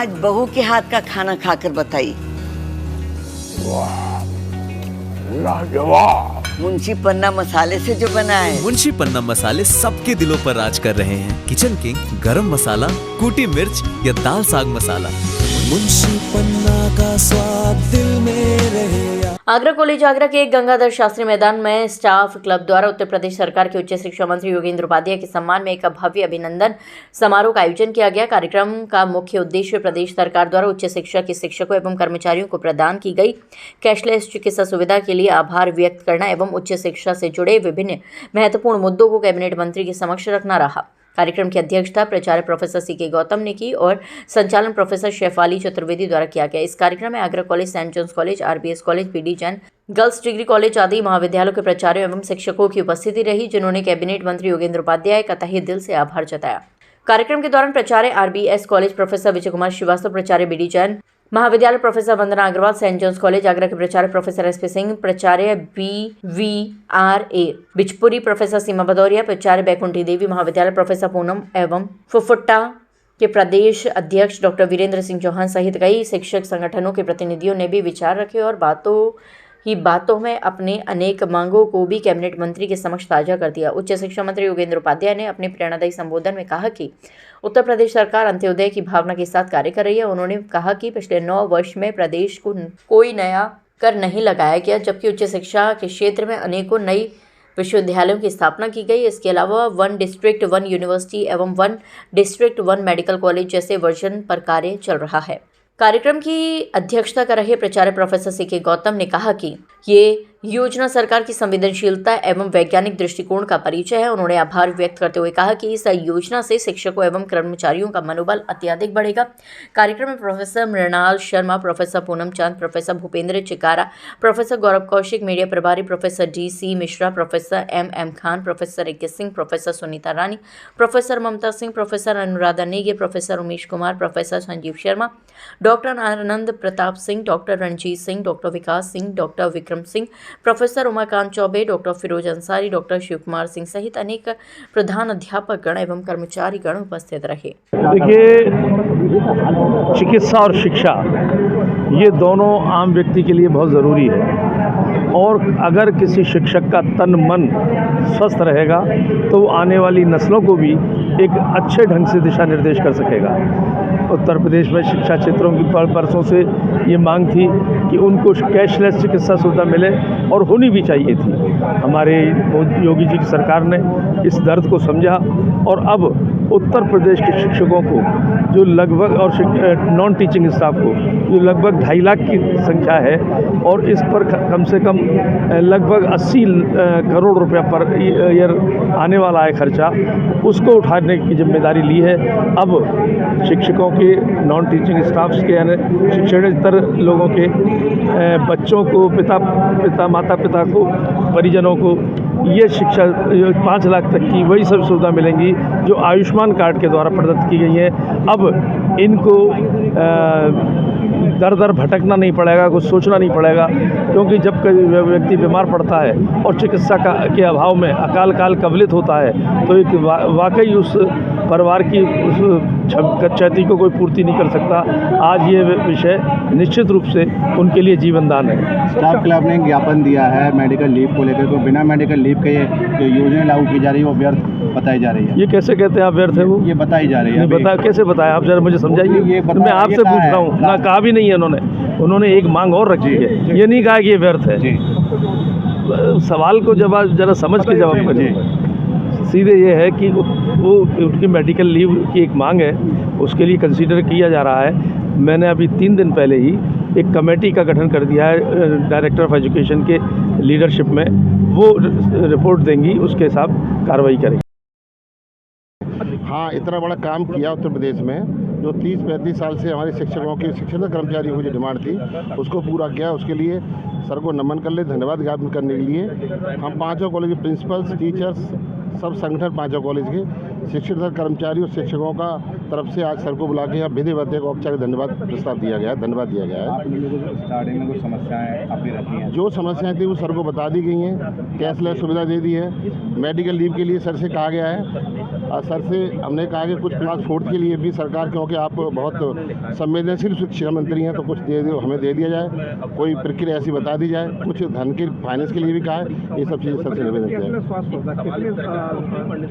आज बहू के हाथ का खाना खाकर बताइए। लाजवाब। मुंशी पन्ना मसाले से जो बना है। मुंशी पन्ना मसाले सबके दिलों पर राज कर रहे हैं। किचन किंग, गरम मसाला, कूटी मिर्च या दाल साग मसाला, मुंशी पन्ना का स्वाद दिल में रहे। आगरा कॉलेज आगरा के गंगाधर शास्त्री मैदान में स्टाफ क्लब द्वारा उत्तर प्रदेश सरकार के उच्च शिक्षा मंत्री योगेंद्र उपाध्याय के सम्मान में एक भव्य अभिनंदन समारोह का आयोजन किया गया। कार्यक्रम का मुख्य उद्देश्य प्रदेश सरकार द्वारा उच्च शिक्षा के शिक्षकों एवं कर्मचारियों को प्रदान की गई कैशलेस चिकित्सा सुविधा के लिए आभार व्यक्त करना एवं उच्च शिक्षा से जुड़े विभिन्न महत्वपूर्ण मुद्दों को कैबिनेट मंत्री के समक्ष रखना रहा। कार्यक्रम की अध्यक्षता प्राचार्य प्रोफेसर सी.के. गौतम ने की और संचालन प्रोफेसर शेफाली चतुर्वेदी द्वारा किया गया। इस कार्यक्रम में Agra college, Saint John's college, RBS college, PD Jain girls degree college आदि महाविद्यालयों के प्राचार्यों एवं शिक्षकों की उपस्थिति रही, जिन्होंने कैबिनेट मंत्री योगेंद्र उपाध्याय का तहे दिल से आभार जताया। कार्यक्रम के दौरान प्राचार्य RBS college professor Vijay Kumar Srivastava, प्राचार्य बीडी जैन महाविद्यालय professor Vandana Agarwal, Saint John's college Agra के प्राचार्य प्रोफेसर एसपी सिंह, प्राचार्य BVRA बिचपुरी, प्रोफेसर सीमा भदौरिया, प्राचार्य बैकुंठी देवी महाविद्यालय प्रोफेसर पूनम एवं फुफुट्टा के प्रदेश अध्यक्ष डॉक्टर वीरेंद्र सिंह चौहान सहित कई शिक्षक संगठनों के प्रतिनिधियों ने भी विचार रखे और बातों में अपने अनेक मांगों को भी कैबिनेट मंत्री के समक्ष साझा कर दिया। उच्च शिक्षा मंत्री योगेंद्र उपाध्याय ने अपने प्रेरणादायी संबोधन में कहा कि उत्तर प्रदेश सरकार अंत्योदय की भावना के साथ कार्य कर रही है। उन्होंने कहा कि पिछले 9 वर्ष में प्रदेश को कोई नया कर नहीं लगाया गया, जबकि उच्च शिक्षा के क्षेत्र में अनेकों नई विश्वविद्यालयों की स्थापना की गई। इसके अलावा 1 डिस्ट्रिक्ट 1 यूनिवर्सिटी एवं 1 डिस्ट्रिक्ट 1 मेडिकल कॉलेज जैसे वर्जन पर कार्य चल रहा है। कार्यक्रम की अध्यक्षता कर रहे प्राचार्य प्रोफेसर सी.के. गौतम ने कहा कि ये योजना सरकार की संवेदनशीलता एवं वैज्ञानिक दृष्टिकोण का परिचय है। उन्होंने आभार व्यक्त करते हुए कहा कि इस योजना से शिक्षकों एवं कर्मचारियों का मनोबल अत्यधिक बढ़ेगा। कार्यक्रम में professor Mrinal Sharma, professor Poonam Chand, professor Bhupendra Chikara, professor Gaurav Kaushik, media प्रभारी professor D.C. Mishra, professor M.M. Khan, professor A.K. Singh, professor Sunita Rani, professor Mamta Singh, professor Anuradha Negi, professor Umesh Kumar, professor Sanjeev Sharma, doctor Anand Pratap Singh, doctor Ranjit Singh, doctor Vikas Singh, doctor Vikram Singh, professor Umakant Chaubey, doctor Firoz Ansari, doctor Shiv Kumar Singh सहित अनेक प्रधान अध्यापक गण एवं कर्मचारी गण उपस्थित रहे। देखिए, चिकित्सा और शिक्षा ये दोनों आम व्यक्ति के लिए बहुत ज़रूरी है और अगर किसी शिक्षक का तन मन स्वस्थ रहेगा तो वो आने वाली नस्लों को भी एक अच्छे ढंग से दिशा निर्देश कर सकेगा। उत्तर प्रदेश में शिक्षा क्षेत्रों की बरसों से ये मांग थी कि उनको कैशलेस चिकित्सा सुविधा मिले और होनी भी चाहिए थी। हमारे योगी जी की सरकार ने इस दर्द को समझा और अब उत्तर प्रदेश के शिक्षकों को जो लगभग और नॉन टीचिंग स्टाफ को जो लगभग 2.5 लाख की संख्या है और इस पर कम से कम लगभग 80 करोड़ रुपया पर ईयर आने वाला है खर्चा, उसको उठाने की जिम्मेदारी ली है। अब शिक्षकों के, नॉन टीचिंग स्टाफ्स के यानी शिक्षणेतर लोगों के बच्चों को, माता पिता को, परिजनों को ये शिक्षा 5 लाख तक की वही सब सुविधा मिलेंगी जो आयुष्मान कार्ड के द्वारा प्रदत्त की गई है। अब इनको दर दर भटकना नहीं पड़ेगा, कुछ सोचना नहीं पड़ेगा, क्योंकि जब कोई व्यक्ति बीमार पड़ता है और चिकित्सा के अभाव में अकाल काल कवलित होता है तो एक वाकई उस परिवार की उस क्षति को कोई पूर्ति नहीं कर सकता। आज ये विषय निश्चित रूप से उनके लिए जीवन दान है। स्टाफ क्लब ने ज्ञापन दिया है मेडिकल लीव को लेकर, तो बिना मेडिकल लीव के ये जो योजना लागू की जा रही है वो व्यर्थ बताई जा रही है। ये कैसे कहते हैं आप व्यर्थ है? वो ये बताई जा रही है। बता कैसे बताया आप, जरा मुझे समझाइए। मैं आपसे पूछ रहा हूँ ना, कहा भी नहीं है उन्होंने एक मांग और रखी है, ये नहीं कहा कि ये व्यर्थ है। सवाल को जवाब जरा समझ के जवाब करिए। सीधे ये है कि वो उनकी मेडिकल लीव की एक मांग है, उसके लिए कंसीडर किया जा रहा है। मैंने अभी 3 दिन पहले ही एक कमेटी का गठन कर दिया है डायरेक्टर ऑफ एजुकेशन के लीडरशिप में, वो रिपोर्ट देंगी, उसके हिसाब कार्रवाई करेंगे। हाँ, इतना बड़ा काम किया उत्तर प्रदेश में, जो 30-35 साल से हमारे शिक्षकों की, शिक्षण कर्मचारियों की जो डिमांड थी उसको पूरा किया। उसके लिए सर को नमन कर ले, धन्यवाद ज्ञापन करने के लिए हम 5 कॉलेज के प्रिंसिपल्स, टीचर्स, सब संगठन 5 कॉलेज के शिक्षक कर्मचारी और शिक्षकों का तरफ से आज सर को बुला के विधिवत एक औपचारिक धन्यवाद प्रस्ताव दिया गया है, धन्यवाद दिया गया है। स्टार्टिंग में कुछ समस्याएं आपने रखी हैं, जो समस्याएं थी वो सर को बता दी गई हैं। कैशलेस सुविधा दे दी है, मेडिकल लीव के लिए सर से कहा गया है सर से हमने कहा कि कुछ क्लास 4 के लिए भी सरकार, क्योंकि आप बहुत संवेदनशील शिक्षा मंत्री हैं, तो कुछ दे दो, हमें दे दिया जाए, कोई प्रक्रिया ऐसी बता दी जाए, कुछ धन की फाइनेंस के लिए भी कहा है। ये सब चीज़ें सर से निवेदन किया है।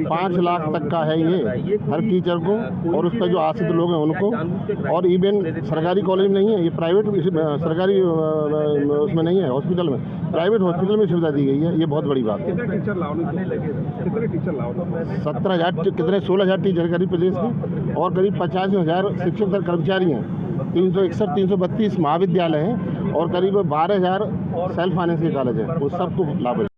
5 लाख तक का है ये हर टीचर को, और उस पर जो आश्रित लोग हैं उनको। और इवन सरकारी कॉलेज में नहीं है ये, प्राइवेट सरकारी उसमें नहीं है, हॉस्पिटल में, प्राइवेट हॉस्पिटल में सुविधा दी गई है। ये बहुत बड़ी बात है। 17,000 कितने 16,000 टीचर करीब प्रदेश की, और करीब 85,000 शिक्षक कर्मचारी हैं। 361 332 महाविद्यालय हैं, और करीब 12,000 सेल्फ फाइनेंस के कॉलेज हैं। वो सबको लाभ है।